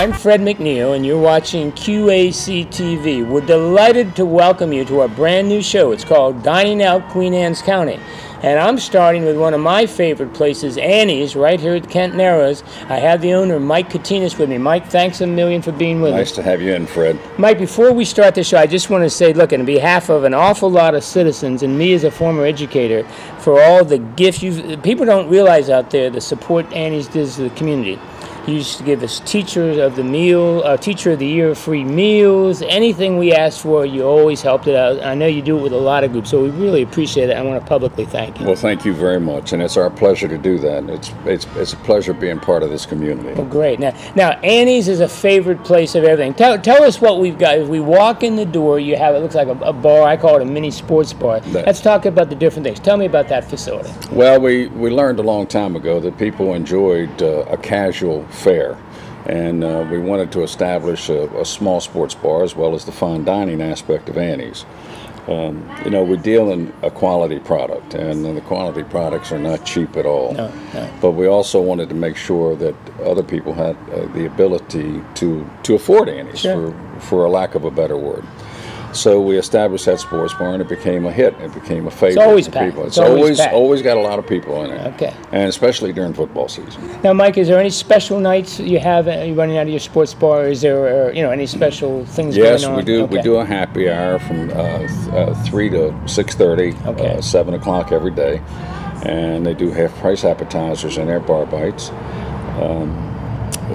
I'm Fred McNeil, and you're watching QAC TV. We're delighted to welcome you to our brand new show. It's called Dining Out Queen Anne's County. And I'm starting with one of my favorite places, Annie's, right here at Kent Narrows. I have the owner, Mike Katinas, with me. Mike, thanks a million for being with us. Nice to have you in, Fred. Mike, before we start the show, I just want to say, look, on behalf of an awful lot of citizens and me as a former educator, for all the gifts people don't realize out there the support Annie's does to the community. He used to give us Teacher of the Year free meals. Anything we asked for, you always helped it out. I know you do it with a lot of groups, so we really appreciate it. I want to publicly thank you. Well, thank you very much, and it's our pleasure to do that. It's a pleasure being part of this community. Well, great. Now Annie's is a favorite place of everything. Tell us what we've got. If we walk in the door, you have, it looks like a bar. I call it a mini sports bar. Let's talk about the different things. Tell me about that facility. Well, we learned a long time ago that people enjoyed a casual fare, and we wanted to establish a small sports bar as well as the fine dining aspect of Annie's. We deal in a quality product, and the quality products are not cheap at all. No. But we also wanted to make sure that other people had the ability to afford Annie's, sure, for a lack of a better word. So we established that sports bar, and it became a hit. It became a favorite. It's always packed. It's always got a lot of people in it. Okay. And especially during football season. Now, Mike, is there any special nights you have? Are you running out of your sports bar? Is there, any special things going on? Yes, we do. Okay. We do a happy hour from 3 to 6:30, okay, 7 o'clock every day, and they do half-price appetizers and their bar bites.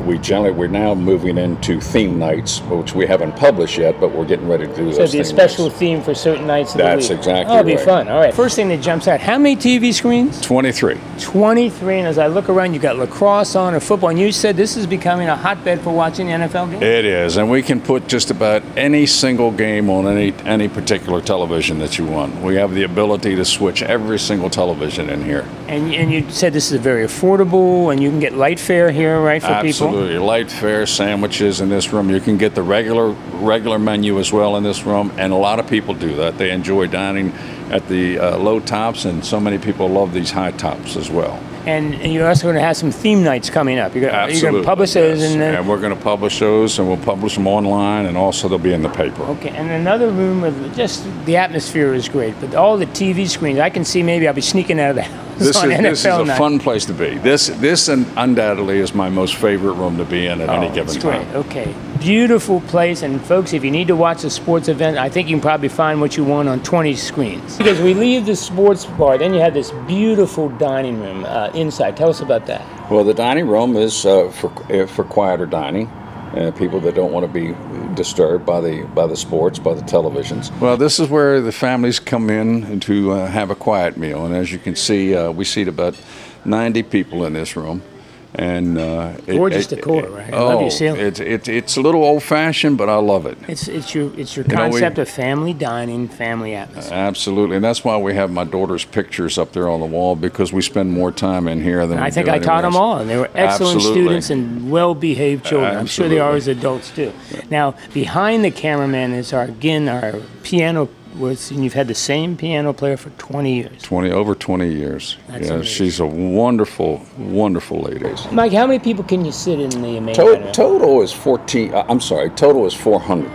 We're now moving into theme nights, which we haven't published yet, but we're getting ready to do those. So it'd be a special theme for certain nights of the week. That's exactly right. It'll be right. fun. All right. First thing that jumps out, how many TV screens? 23. 23, and as I look around, you got lacrosse on or football, and you said this is becoming a hotbed for watching NFL games? It is, and we can put just about any single game on any particular television that you want. We have the ability to switch every single television in here. And you said this is very affordable, and you can get light fare here, right, for people? Absolutely. Light fare, sandwiches in this room. You can get the regular menu as well in this room, and a lot of people do that. They enjoy dining at the low tops, and so many people love these high tops as well. And you're also going to have some theme nights coming up. You're going to publish those, yes. And we're going to publish those, and we'll publish them online, and also they'll be in the paper. Okay. And another room with just the atmosphere is great, but all the TV screens, I can see maybe I'll be sneaking out of the house. This is a fun place to be. This undoubtedly is my most favorite room to be in at any given time. Great. Okay. Beautiful place, and folks, if you need to watch a sports event, I think you can probably find what you want on 20 screens. Because we leave the sports bar, then you have this beautiful dining room inside. Tell us about that. Well, the dining room is for quieter dining. People that don't want to be disturbed by the sports, by the televisions. Well, this is where the families come in to have a quiet meal, and as you can see, we seat about 90 people in this room. And gorgeous decor, right? I love your ceiling. It's a little old-fashioned, but I love it. It's your concept of family dining, family atmosphere. Absolutely, and that's why we have my daughter's pictures up there on the wall, because we spend more time in here than I think I taught them all, and they were excellent students and well-behaved children. I'm sure they are as adults too. Now, behind the cameraman is our piano. And you've had the same piano player for 20 years. Over 20 years. That's amazing. She's a wonderful, wonderful lady. Mike, how many people can you sit in the main Total is 400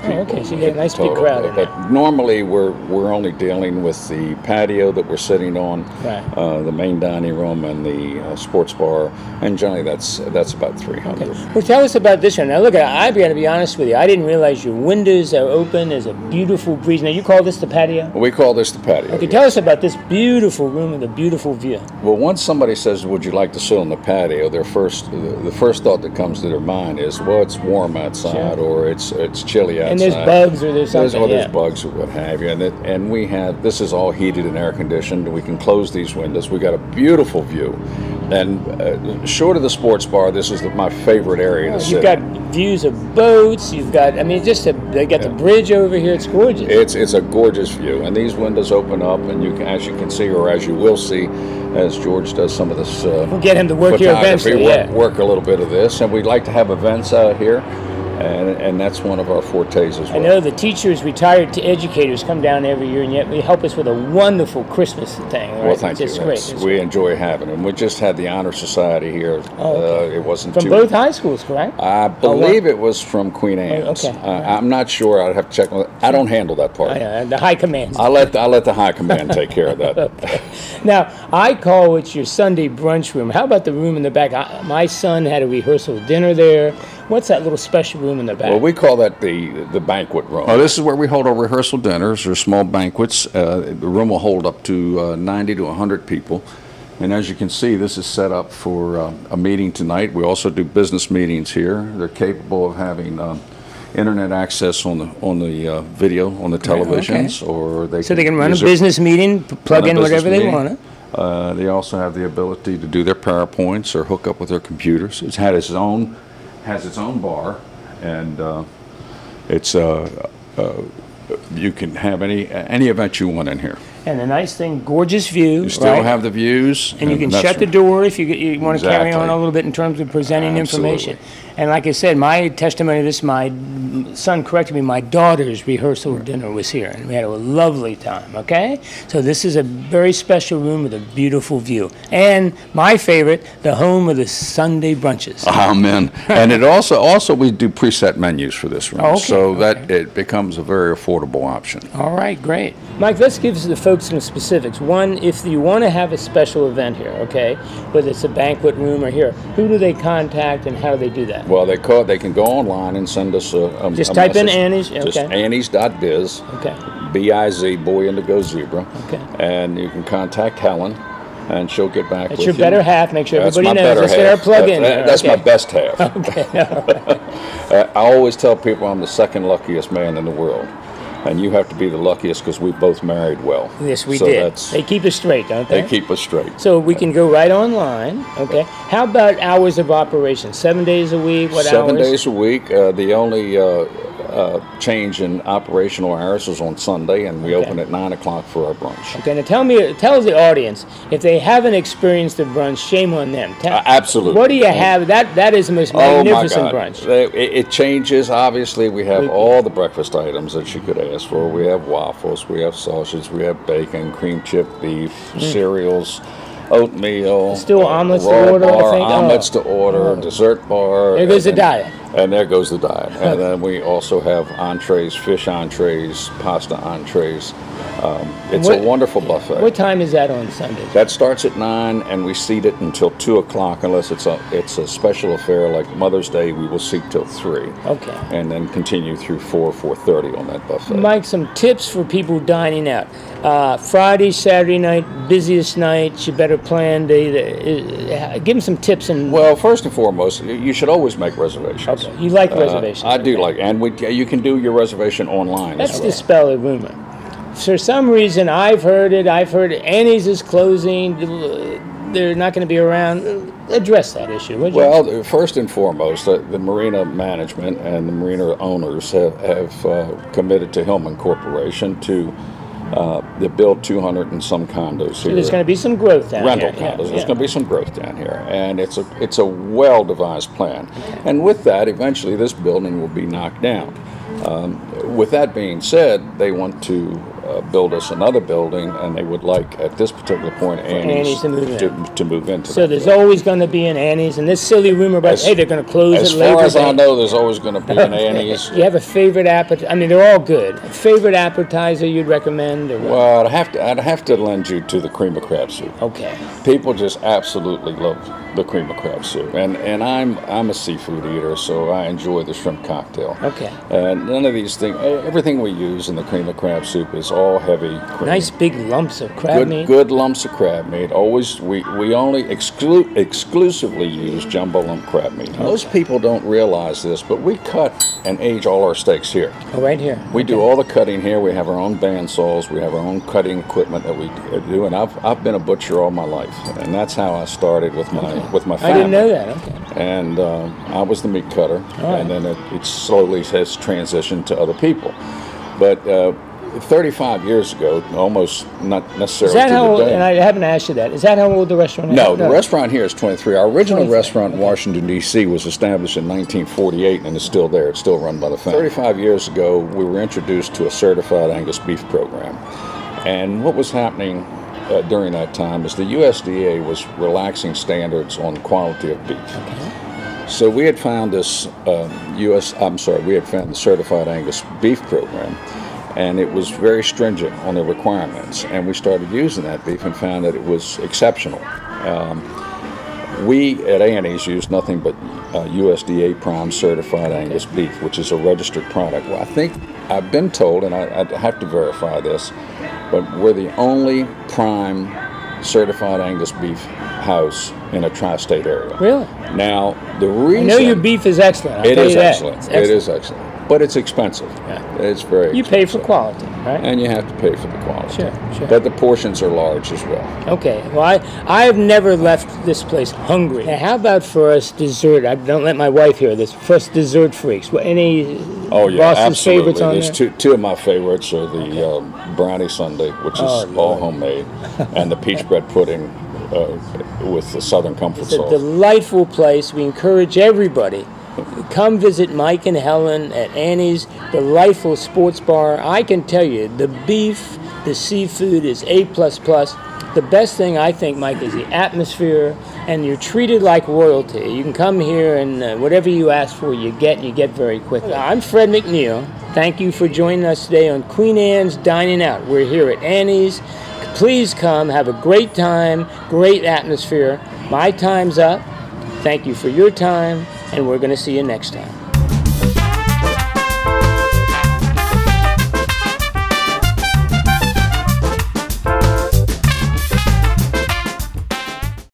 people. Okay, so you get a nice big crowd. But normally we're only dealing with the patio that we're sitting on, right, the main dining room and the sports bar, and generally that's about 300. Okay. Well, tell us about this one. Now look, I've got to be honest with you. I didn't realize your windows are open. There's a beautiful breeze. Now you call this the patio? We call this the patio. Okay, tell us about this beautiful room with a beautiful view. Well, once somebody says, "Would you like to sit on the patio?" the first thought that comes to their mind is, "Well, it's warm outside, sure, or it's chilly outside." And there's bugs or there's something. There's bugs or what have you. And we have, this is all heated and air conditioned. We can close these windows. We got a beautiful view. And short of the sports bar, this is my favorite area to sit. You've got views of boats. You've got, they got the bridge over here. It's gorgeous. It's a gorgeous view, and these windows open up, and you can, as you can see, or as you will see, as George does some of this. We'll get him to work here eventually. Work a little bit of this, and we'd like to have events out here. and that's one of our fortes as well. I know the teachers, retired educators come down every year, and yet they help us with a wonderful Christmas thing. Right? Well, thank you. It's great. We enjoy having them. We just had the Honor Society here. Oh, okay. It wasn't from both high schools, correct? I believe it was from Queen Anne's. Okay. I'm not sure. I'd have to check. I don't handle that part. The high commands. I let the high command take care of that. Okay. Now, I call it your Sunday brunch room. How about the room in the back? My son had a rehearsal dinner there. What's that little special room in the back? Well, we call that the banquet room. Oh, this is where we hold our rehearsal dinners or small banquets. The room will hold up to 90 to 100 people. And as you can see, this is set up for a meeting tonight. We also do business meetings here. They're capable of having internet access on the video on the televisions, or they can run a business meeting, plug in whatever they want. They also have the ability to do their PowerPoints or hook up with their computers. It's had its own bar, and you can have any event you want in here. And the nice thing, gorgeous view. You still have the views. And you can shut the door if you want to carry on a little bit in terms of presenting information. And like I said, my testimony to this, my son corrected me, my daughter's rehearsal dinner was here, and we had a lovely time, okay? So this is a very special room with a beautiful view. And my favorite, the home of the Sunday brunches. Amen. And it also we do preset menus for this room, that it becomes a very affordable option. All right, great. Mike, let's give the folks some specifics. One, if you want to have a special event here, okay, whether it's a banquet room or here, who do they contact and how do they do that? Well, they can go online and send us a just type message. in Annie's, okay. Just Annie's.biz, okay. B-I-Z, boy indigo zebra, okay. And you can contact Helen, and she'll get back with you. That's your better half. Make sure everybody knows. That's That's our plug in. That's my best half. Okay. I always tell people I'm the second luckiest man in the world. And you have to be the luckiest because we both married well. Yes, we did. They keep us straight, don't they? They keep us straight. So we can go right online, okay? How about hours of operation? 7 days a week? What 7 hours? days a week. The only change in operational hours is on Sunday, and we open at 9 o'clock for our brunch. Okay, now tell the audience, if they haven't experienced the brunch, shame on them. Absolutely. What do you have? That is the most magnificent brunch. It changes. Obviously, we have all the breakfast items that you could ask for. We have waffles, we have sausage, we have bacon, cream chip beef, cereals, oatmeal, still omelets raw to order, bar, I think. omelets to order, dessert bar. There goes the diet. And there goes the diet. And then we also have entrees, fish entrees, pasta entrees. It's a wonderful buffet. What time is that on Sunday? That starts at 9, and we seat it until 2 o'clock, unless it's a special affair like Mother's Day. We will seat till 3. Okay. And then continue through 4:30 on that buffet. Mike, some tips for people dining out. Friday, Saturday night, busiest night. You better plan. Give them some tips. Well, first and foremost, you should always make reservations. Okay. You like reservations? I do like, and you can do your reservation online. Let's as well. dispel a rumor. For some reason, I've heard it. Annie's is closing. They're not going to be around. Address that issue, would you? Well, first and foremost, the marina management and the marina owners have committed to Hillman Corporation to build 200 and some condos here. There's going to be some growth down Rental here. condos. There's going to be some growth down here, and it's a well-devised plan. Okay. And with that, eventually, this building will be knocked down. With that being said, they want to build us another building, and they would like, at this particular point, Annie's to move into. So there's always going to be an Annie's, and this silly rumor about, hey, they're going to close it later. As far as I know, there's always going to be an Annie's. You have a favorite appetizer? I mean, they're all good. Favorite appetizer you'd recommend? Or well, I'd have to lend you to the cream of crab soup. Okay. People just absolutely love the cream of crab soup, and I'm a seafood eater, so I enjoy the shrimp cocktail. Okay. And none of these things, everything we use in the cream of crab soup is all heavy cream. Nice big lumps of crab meat. Good lumps of crab meat. Always, we only exclusively use jumbo lump crab meat. Okay. Most people don't realize this, but we cut and age all our steaks here. Oh, right here. We do all the cutting here. We have our own bandsaws. We have our own cutting equipment that we do. And I've been a butcher all my life, and that's how I started with my family. I didn't know that. Okay. And I was the meat cutter, and then it slowly has transitioned to other people. But 35 years ago, almost not necessarily Is that to how the old, day. and I haven't asked you that, is that how old the restaurant is? No, the restaurant here is 23. Our original 23, restaurant in Washington, D.C. was established in 1948 and is still there. It's still run by the family. 35 years ago, we were introduced to a certified Angus beef program. And what was happening during that time is the USDA was relaxing standards on quality of beef. Okay. So we had found this we had found the certified Angus beef program, and it was very stringent on the requirements. And we started using that beef and found that it was exceptional. We at Annie's use nothing but USDA Prime certified Angus beef, which is a registered product. Well, I think I've been told, and I'd have to verify this, but we're the only Prime certified Angus beef house in a tri-state area. Really? Now, the reason... I know your beef is excellent. I'll it tell is you that. excellent. It's It is excellent. But it's expensive. Yeah. It's very You pay for expensive. quality, right? And you have to pay for the quality. Sure. But the portions are large as well. Okay. Well, I have never left this place hungry. Now, how about for us dessert? I don't let my wife hear this. For us dessert freaks, any Oh, yeah, Boston's absolutely. favorites on There's there? two of my favorites are the brownie sundae, which is Oh, all Lord. homemade, and the peach bread pudding with the Southern Comfort It's a sauce. delightful place. We encourage everybody. Come visit Mike and Helen at Annie's delightful sports bar. I can tell you, the beef, the seafood is A++. The best thing, I think, Mike, is the atmosphere, and you're treated like royalty. You can come here and whatever you ask for, you get very quickly. I'm Fred McNeil. Thank you for joining us today on Queen Anne's Dining Out. We're here at Annie's. Please come, have a great time, great atmosphere. My time's up. Thank you for your time, and we're going to see you next time.